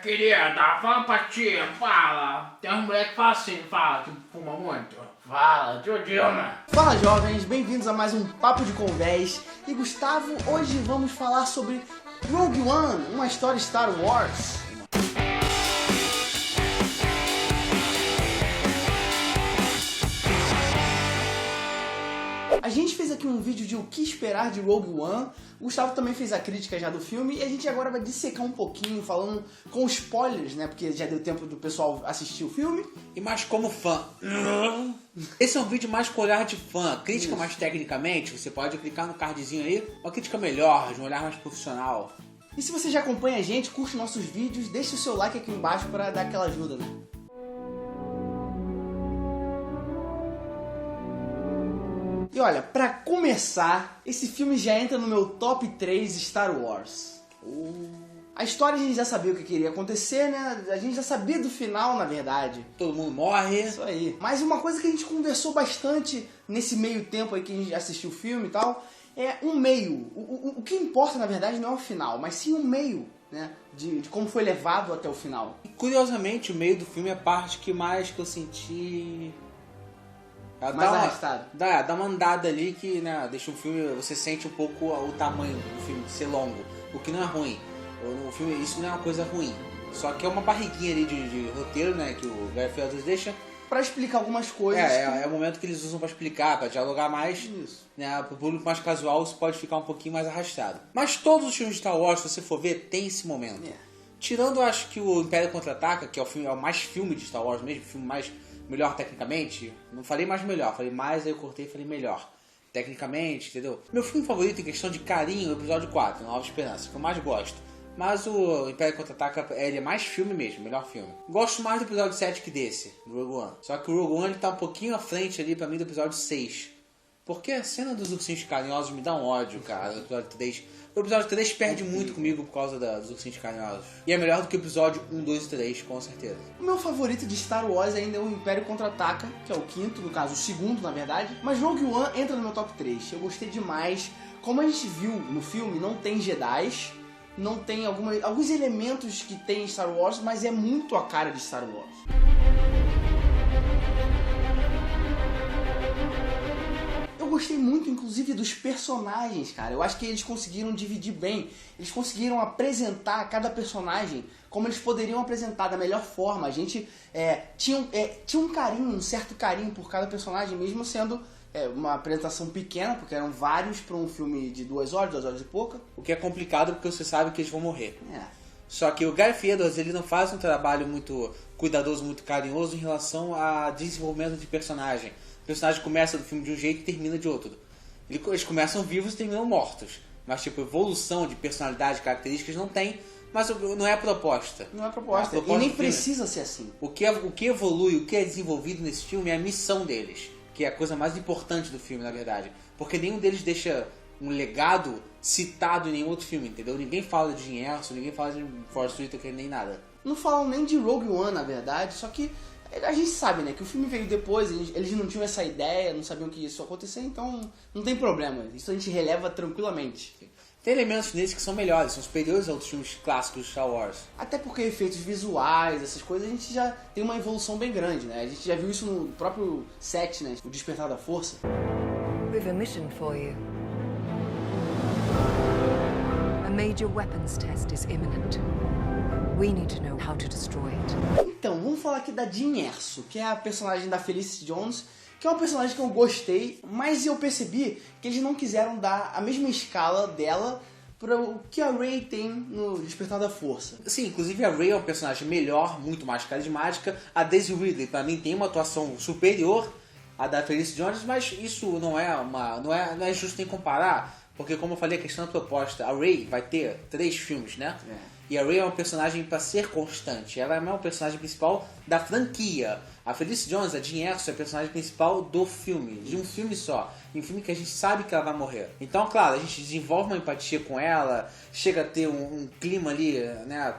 Querida, fala pra tia, fala. Tem uns moleques que falam assim, fala, que fuma muito. Fala, tio Dilma. Fala jovens, bem-vindos a mais um Papo de Convés. E Gustavo, hoje vamos falar sobre Rogue One, uma história Star Wars. A gente fez aqui um vídeo de o que esperar de Rogue One. O Gustavo também fez a crítica já do filme. E a gente agora vai dissecar um pouquinho, falando com spoilers, né? Porque já deu tempo do pessoal assistir o filme. E mais como fã. Esse é um vídeo mais com olhar de fã. Crítica mais tecnicamente, você pode clicar no cardzinho aí. Uma crítica melhor, de um olhar mais profissional. E se você já acompanha a gente, curte nossos vídeos, deixa o seu like aqui embaixo para dar aquela ajuda, né? E olha, pra começar, esse filme já entra no meu top 3 Star Wars. A história a gente já sabia o que queria acontecer, né? A gente já sabia do final, na verdade. Todo mundo morre. Isso aí. Mas uma coisa que a gente conversou bastante nesse meio tempo aí que a gente assistiu o filme e tal, é um meio. O que importa, na verdade, não é o final, mas sim um meio, né? De como foi levado até o final. E, curiosamente, o meio do filme é a parte que eu senti... Mais arrastado. Dá uma andada ali que, né, deixa o filme... Você sente um pouco o tamanho do filme de ser longo, o que não é ruim. No filme isso não é uma coisa ruim. Só que é uma barriguinha ali de roteiro, né, que o Garfield deixa... Pra explicar algumas coisas. É o momento que eles usam pra explicar, pra dialogar mais. Isso. Né, pro público mais casual isso pode ficar um pouquinho mais arrastado. Mas todos os filmes de Star Wars, se você for ver, tem esse momento. Tirando, acho que o Império Contra-Ataca, que é o mais filme de Star Wars mesmo, o filme mais... melhor tecnicamente, não falei mais melhor, falei mais, aí eu cortei e falei melhor. Tecnicamente, entendeu? Meu filme favorito em questão de carinho é o episódio 4, Nova Esperança, que eu mais gosto. Mas o Império Contra-Ataca, ele é mais filme mesmo, melhor filme. Gosto mais do episódio 7 que desse, do Rogue One. Só que o Rogue One ele tá um pouquinho à frente ali pra mim do episódio 6. Porque a cena dos ursinhos carinhosos me dá um ódio, cara, no episódio 3. O episódio 3 perde muito comigo por causa dos ursinhos carinhosos. E é melhor do que o episódio 1, 2 e 3, com certeza. O meu favorito de Star Wars ainda é o Império Contra-Ataca, que é o quinto, no caso o segundo, na verdade. Mas Rogue One entra no meu top 3. Eu gostei demais. Como a gente viu no filme, não tem Jedis, não tem alguns elementos que tem em Star Wars, mas é muito a cara de Star Wars. Eu gostei muito, inclusive, dos personagens, cara. Eu acho que eles conseguiram dividir bem. Eles conseguiram apresentar cada personagem como eles poderiam apresentar da melhor forma. A gente tinha um carinho, um certo carinho por cada personagem, mesmo sendo uma apresentação pequena, porque eram vários para um filme de 2 horas e pouca. O que é complicado porque você sabe que eles vão morrer. Só que o Garfield, ele não faz um trabalho muito cuidadoso, muito carinhoso em relação a desenvolvimento de personagem. O personagem começa do filme de um jeito e termina de outro. Eles começam vivos e terminam mortos. Mas, tipo, evolução de personalidade, características não tem. Mas não é a proposta. Não é a proposta. E nem precisa ser assim. O que evolui, o que é desenvolvido nesse filme é a missão deles. Que é a coisa mais importante do filme, na verdade. Porque nenhum deles deixa um legado citado em nenhum outro filme, entendeu? Ninguém fala de Jyn Erso, ninguém fala de Force Whitaker, nem nada. Não falam nem de Rogue One, na verdade. Só que a gente sabe, né, que o filme veio depois, eles não tinham essa ideia, não sabiam que isso ia acontecer, então não tem problema. Isso a gente releva tranquilamente. Tem elementos neles que são melhores, são superiores aos filmes clássicos de Star Wars. Até porque efeitos visuais, essas coisas, a gente já tem uma evolução bem grande, né? A gente já viu isso no próprio set, né? O Despertar da Força. We've a mission for you. A major weapons test is imminent. We need to know how to destroy it. Então, vamos falar aqui da Jyn Erso, que é a personagem da Felicity Jones, que é uma personagem que eu gostei, mas eu percebi que eles não quiseram dar a mesma escala dela para o que a Rey tem no Despertar da Força. Sim, inclusive a Rey é um personagem melhor, muito mais carismática. A Daisy Ridley, para mim, tem uma atuação superior à da Felicity Jones, mas isso não é justo nem comparar, porque como eu falei, a questão da proposta, a Rey vai ter 3 filmes, né? E a Rey é uma personagem para ser constante. Ela não é o personagem principal da franquia. A Felicity Jones, a Jyn Erso, é a personagem principal do filme. De um filme só. Em um filme que a gente sabe que ela vai morrer. Então, claro, a gente desenvolve uma empatia com ela. Chega a ter um clima ali, né,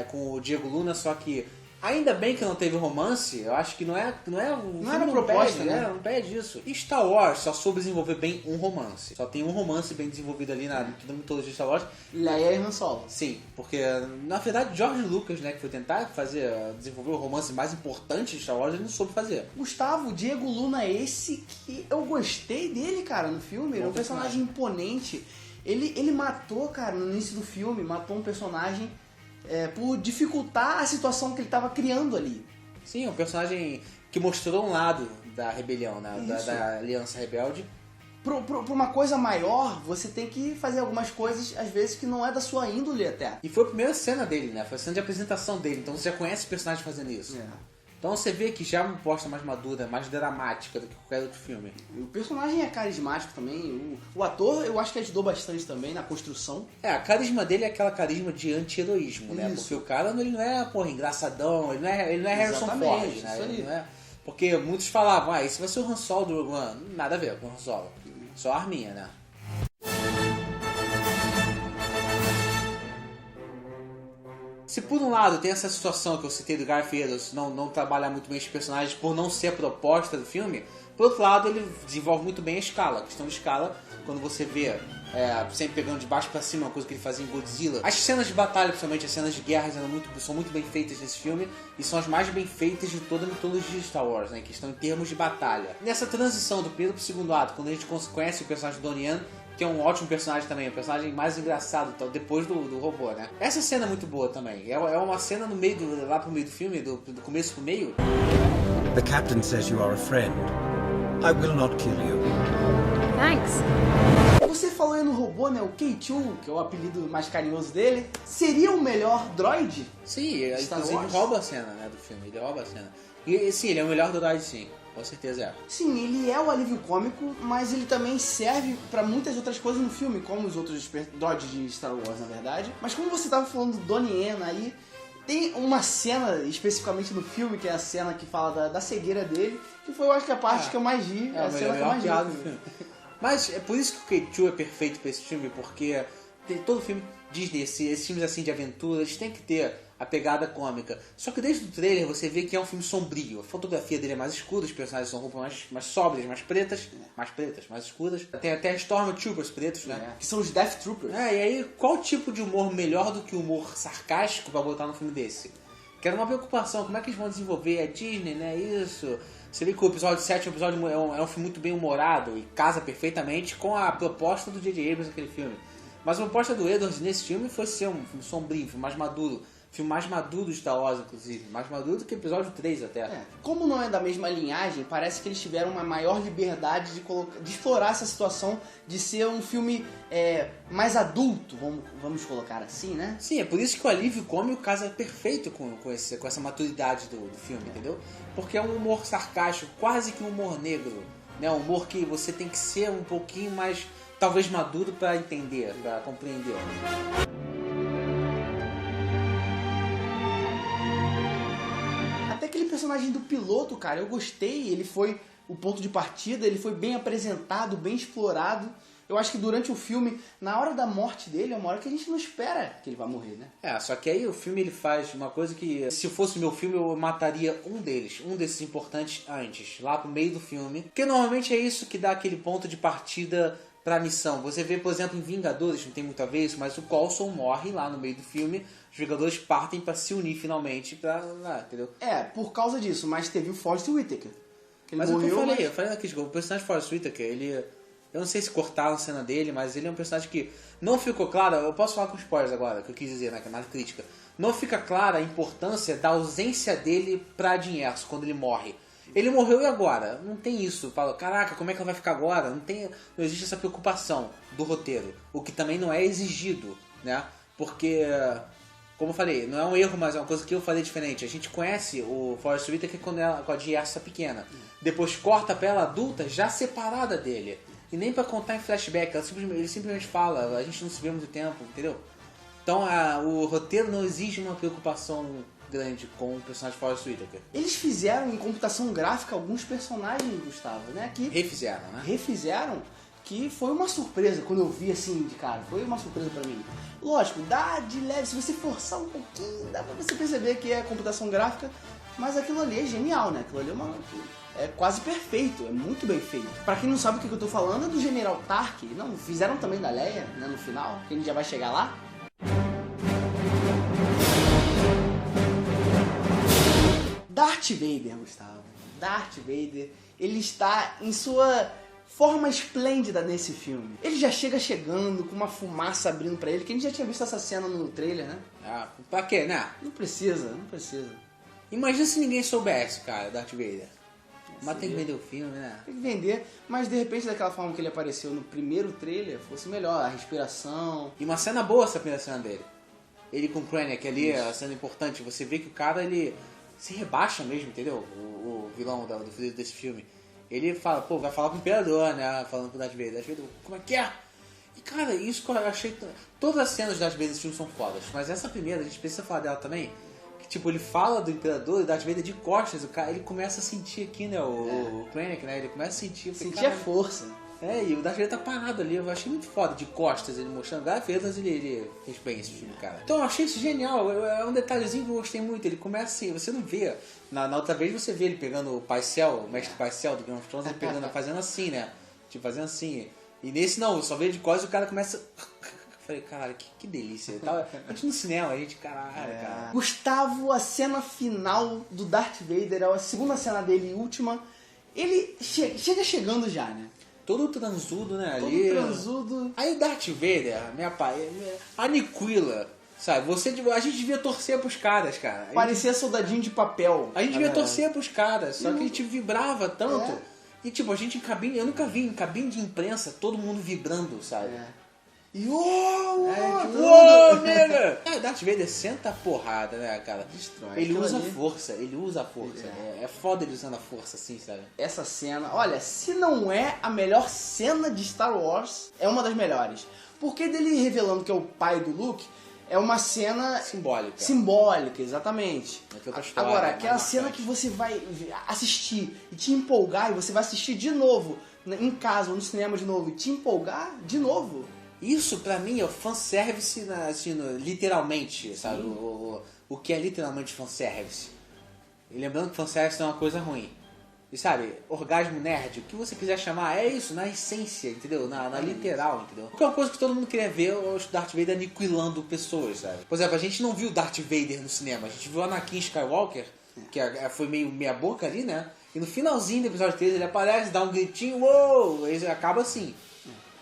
com o Diego Luna. Só que Ainda bem que não teve romance, eu acho que não é Não era a proposta, pede, né? Não pede isso. E Star Wars só soube desenvolver bem um romance. Só tem um romance bem desenvolvido ali na mitologia de Star Wars. Leia e Han Solo. Sim, porque na verdade George Lucas, né, que foi tentar desenvolver o romance mais importante de Star Wars, ele não soube fazer. Gustavo, Diego Luna é esse que eu gostei dele, cara, no filme. Ele é um personagem imponente. Ele matou, cara, no início do filme, matou um personagem por dificultar a situação que ele tava criando ali. Sim, um personagem que mostrou um lado da rebelião, né, da Aliança Rebelde. Pra uma coisa maior, você tem que fazer algumas coisas, às vezes, que não é da sua índole até. E foi a primeira cena dele, né? Foi a cena de apresentação dele, então você já conhece o personagem fazendo isso. Então você vê que já é uma proposta mais madura, mais dramática do que qualquer outro filme. E o personagem é carismático também. O ator, eu acho que ajudou bastante também na construção. A carisma dele é aquela carisma de anti-heroísmo, né? Isso. Porque o cara, ele não é, engraçadão, ele não é Harrison Exatamente, Ford, né? isso aí. Ele não é... Porque muitos falavam, esse vai ser o Han Solo do Rogue One. Nada a ver com o Han Solo. Só a arminha, né? Se por um lado tem essa situação que eu citei do Gareth Edwards não trabalhar muito bem os personagens por não ser a proposta do filme, por outro lado ele desenvolve muito bem a escala. A questão de escala, quando você vê sempre pegando de baixo pra cima, uma coisa que ele fazia em Godzilla. As cenas de batalha, principalmente as cenas de guerra, são muito bem feitas nesse filme e são as mais bem feitas de toda a mitologia de Star Wars, né? Que estão em termos de batalha. Nessa transição do primeiro pro segundo ato, quando a gente conhece o personagem do Donnie Yen, que é um ótimo personagem também, o personagem mais engraçado depois do robô, né? Essa cena é muito boa também. É uma cena no meio lá pro meio do filme, do começo pro meio. The captain says you are a friend. I will not kill you. Thanks. Você falou aí no robô, né? O K2, que é o apelido mais carinhoso dele, seria o melhor droid? Sim, Star inclusive Wars? rouba a cena, né, do filme. Ele rouba a cena. E sim, ele é o melhor do droid, sim. Com certeza é. Sim, ele é o alívio cômico, mas ele também serve pra muitas outras coisas no filme, como os outros droids de Star Wars, na verdade. Mas como você tava falando do Donnie Yen aí, tem uma cena especificamente no filme, que é a cena que fala da cegueira dele, que foi, eu acho que a parte que eu mais ri, É a a cena que eu melhor mais piada ri. do filme. Mas é por isso que o K2 é perfeito pra esse filme, porque todo filme Disney, esses filmes assim de aventura, eles têm que ter a pegada cômica. Só que desde o trailer você vê que é um filme sombrio. A fotografia dele é mais escura, os personagens são roupas mais sóbrias, mais pretas, mais escuras. Tem até Stormtroopers pretos, né? Que são os Death Troopers. E aí, qual tipo de humor melhor do que o humor sarcástico pra botar num filme desse? Que era uma preocupação, como é que eles vão desenvolver a Disney, né? Isso. Você vê que o episódio 7 é um filme muito bem humorado e casa perfeitamente com a proposta do J.J. Abrams naquele filme. Mas a proposta do Edwards nesse filme foi ser um filme sombrio, um filme mais maduro. Filme mais maduro de Star Wars, inclusive. Mais maduro do que o episódio 3 até. Como não é da mesma linhagem, parece que eles tiveram uma maior liberdade de explorar essa situação de ser um filme mais adulto, vamos colocar assim, né? Sim, é por isso que o alívio cômico casa perfeito com essa maturidade do filme, entendeu? Porque é um humor sarcástico, quase que um humor negro. Né? Um humor que você tem que ser um pouquinho mais, talvez, maduro para entender, para compreender. Aquele personagem do piloto, cara, eu gostei, ele foi o ponto de partida, ele foi bem apresentado, bem explorado. Eu acho que durante o filme, na hora da morte dele, é uma hora que a gente não espera que ele vai morrer, né? Só que aí o filme ele faz uma coisa que, se fosse meu filme, eu mataria um desses importantes antes, lá pro meio do filme. Porque normalmente é isso que dá aquele ponto de partida pra missão. Você vê, por exemplo, em Vingadores, não tem muito a ver isso, mas o Coulson morre lá no meio do filme. Os Vingadores partem pra se unir finalmente entendeu? Por causa disso, mas teve o Forrest Whitaker. Mas morreu, eu falei naquele o personagem Forrest Whitaker, ele... Eu não sei se cortaram a cena dele, mas ele é um personagem que não ficou claro. Eu posso falar com spoilers agora, que eu quis dizer, né, que é mais crítica. Não fica clara a importância da ausência dele pra Jyn Erso quando ele morre. Ele morreu e agora? Não tem isso. Fala, caraca, como é que ela vai ficar agora? Não existe essa preocupação do roteiro. O que também não é exigido, né? Porque, como eu falei, não é um erro, mas é uma coisa que eu falei diferente. A gente conhece o Forrest Whitaker quando com a Jyn Erso pequena. Depois corta pra ela adulta, já separada dele. E nem pra contar em flashback. Ele simplesmente fala, a gente não se vê há muito tempo, entendeu? Então o roteiro não exige uma preocupação grande com o personagem Forrest Whitaker. Eles fizeram em computação gráfica alguns personagens, Gustavo, né? Refizeram, né? Refizeram, que foi uma surpresa quando eu vi assim de cara. Foi uma surpresa pra mim. Lógico, dá de leve, se você forçar um pouquinho, dá pra você perceber que é computação gráfica, mas aquilo ali é genial, né? Aquilo ali é quase perfeito, é muito bem feito. Pra quem não sabe o que eu tô falando, é do General Tark. Não, fizeram também da Leia, né, no final, que a gente já vai chegar lá. Darth Vader, Gustavo. Darth Vader, ele está em sua forma esplêndida nesse filme. Ele já chega chegando com uma fumaça abrindo pra ele, que a gente já tinha visto essa cena no trailer, né? Ah, pra quê, né? Não precisa. Imagina se ninguém soubesse, cara, Darth Vader. Mas tem que vender o filme, né? Tem que vender, mas de repente daquela forma que ele apareceu no primeiro trailer, fosse melhor, a respiração. E uma cena boa essa primeira cena dele. Ele com o Krennic ali, a cena importante. Você vê que o cara, ele se rebaixa mesmo, entendeu? O vilão desse filme. Ele fala, pô, vai falar com o Imperador, né? Falando com o Darth Vader. Darth Vader, como é que é? E, cara, isso que eu achei... Todas as cenas de Darth Vader desse filme são fodas. Mas essa primeira, a gente precisa falar dela também. Que, tipo, ele fala do Imperador e o Darth Vader de costas. O cara, ele começa a sentir aqui, né? O Krennic, né? Ele começa a sentir... Sentir a força. É, e o Darth Vader tá parado ali, eu achei muito foda, de costas, ele mostrando gafetas, ele fez bem esse filme, cara. Então eu achei isso genial, é um detalhezinho que eu gostei muito, ele começa assim, você não vê, na outra vez você vê ele pegando o Paisel, o mestre Paisel do Game of Thrones, ele pegando, fazendo assim, né, tipo, fazendo assim, e nesse não, só vê de costas e o cara começa... Eu falei, caralho, que delícia, a gente no cinema, a gente, caralho, cara. Gustavo, a cena final do Darth Vader, é a segunda cena dele e última, ele chega chegando já, né? Todo transudo, né? Todo ali. transudo. Aí o Darth Vader, aniquila, sabe? A gente devia torcer pros caras, cara. Parecia soldadinho de papel. A gente devia torcer pros caras, só que a gente vibrava tanto. É. E tipo, a gente em cabine, eu nunca vi em cabine de imprensa todo mundo vibrando, sabe? E Uou, nega! Darth Vader senta a porrada, né, cara? Destrói. Ele Aquilo usa ali. força, ele usa a força. É foda ele usando a força assim, sabe? Essa cena, olha, se não é a melhor cena de Star Wars, é uma das melhores. Porque dele revelando que é o pai do Luke, é uma cena simbólica, exatamente. História, agora, aquela mais cena marcante. que você vai assistir e te empolgar, e você vai assistir de novo, em casa ou no cinema de novo, e te empolgar de novo. Isso pra mim é o fanservice, assim, literalmente, sabe? O que é literalmente fanservice. E lembrando que fanservice é uma coisa ruim. E sabe, orgasmo nerd, o que você quiser chamar, é isso, na essência, entendeu? Na literal, entendeu? Porque é uma coisa que todo mundo queria ver, o Darth Vader aniquilando pessoas, sabe? Por exemplo, a gente não viu Darth Vader no cinema, a gente viu Anakin Skywalker, que foi meio meia boca ali, né? E no finalzinho do episódio 3 ele aparece, dá um gritinho, uou! E acaba assim.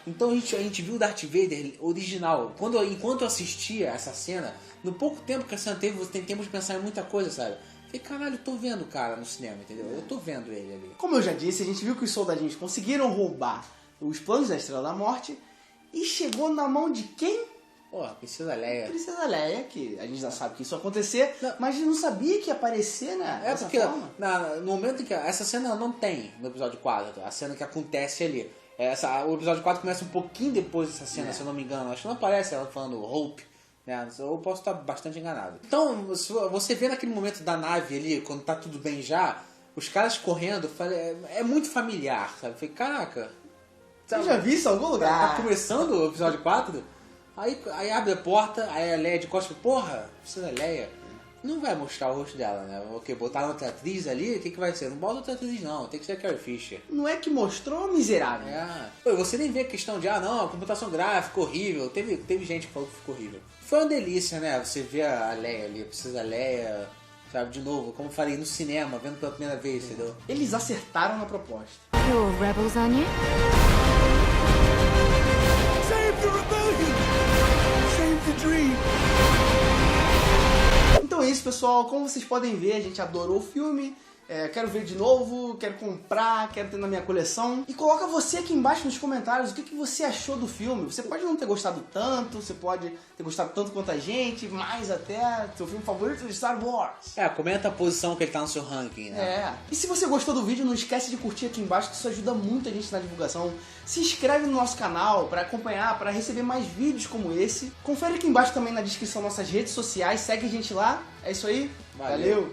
Então a gente viu o Darth Vader original. Enquanto eu assistia essa cena, no pouco tempo que a cena teve, você tem tempo de pensar em muita coisa, sabe? Falei, caralho, eu tô vendo o cara no cinema, entendeu? Eu tô vendo ele ali. Como eu já disse, a gente viu que os soldadinhos conseguiram roubar os planos da Estrela da Morte e chegou na mão de quem? Pô, Princesa Leia. Princesa Leia, que a gente já sabe que isso ia acontecer, mas a gente não sabia que ia aparecer, né? É dessa porque forma. no momento em que... Essa cena não tem no episódio 4, a cena que acontece ali. O episódio 4 começa um pouquinho depois dessa cena, se eu não me engano. Acho que não aparece ela falando Hope, né? Eu posso estar bastante enganado. Então, você vê naquele momento da nave ali, quando tá tudo bem já, os caras correndo, é muito familiar, sabe? Eu falei, caraca... Eu já vi isso em algum lugar. Tá começando o episódio 4, aí abre a porta, aí a Leia de costas, porra, precisa Leia. Não vai mostrar o rosto dela, né? Ok, botaram outra atriz ali, o que vai ser? Não bota outra atriz não, tem que ser a Carrie Fisher. Não é que mostrou, miserável. Pô, você nem vê a questão de, não, a computação gráfica, horrível. Teve gente que falou que ficou horrível. Foi uma delícia, né? Você vê a Leia ali, precisa Leia, sabe, de novo, como eu falei, no cinema, vendo pela primeira vez, entendeu? Eles acertaram na proposta. You're rebels, aren't you? Save the rebellion! Save the dream! Então é isso, pessoal. Como vocês podem ver, a gente adorou o filme. Quero ver de novo, quero comprar, quero ter na minha coleção. E coloca você aqui embaixo nos comentários o que você achou do filme. Você pode não ter gostado tanto, você pode ter gostado tanto quanto a gente, mais até seu filme favorito de Star Wars. Comenta a posição que ele tá no seu ranking, né? E se você gostou do vídeo, não esquece de curtir aqui embaixo, que isso ajuda muito a gente na divulgação. Se inscreve no nosso canal para acompanhar, para receber mais vídeos como esse. Confere aqui embaixo também na descrição nossas redes sociais, segue a gente lá. É isso aí. Valeu.